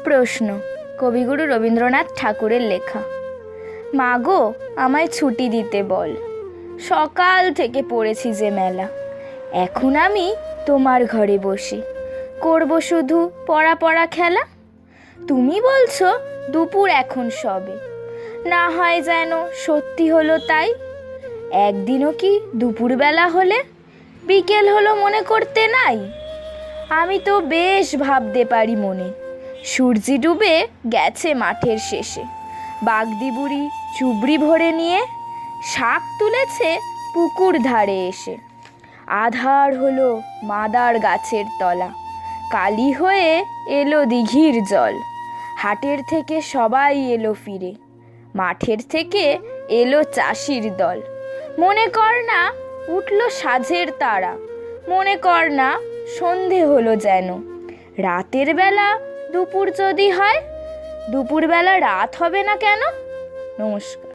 প্রশ্ন কবিগুরু রবীন্দ্রনাথ ঠাকুরের লেখা। মা গো, আমায় ছুটি দিতে বল, সকাল থেকে পড়েছি যে মেলা। এখন আমি তোমার ঘরে বসে করব শুধু পড়া পড়া খেলা। তুমি বলছো দুপুর এখন সবে, না হয় যেন সত্যি হলো তাই। একদিনও কি দুপুরবেলা হলে বিকেল হলো মনে করতে নাই? আমি তো বেশ ভাবতে পারি মনে, সূর্যি ডুবে গেছে মাঠের শেষে। বাগদি বুড়ি চুবড়ি ভরে নিয়ে শাক তুলেছে পুকুর ধারে এসে। আধার হলো মাদার গাছের তলা, কালি হয়ে এলো দিঘির জল। হাটের থেকে সবাই এলো ফিরে, মাঠের থেকে এলো চাষির দল। মনে কর না উঠল সাঁঝের তারা, মনে কর না সন্ধে হলো যেন। রাতের বেলা দুপুর যদি হয়, দুপুরবেলা রাত হবে না কেন? নমস্কার।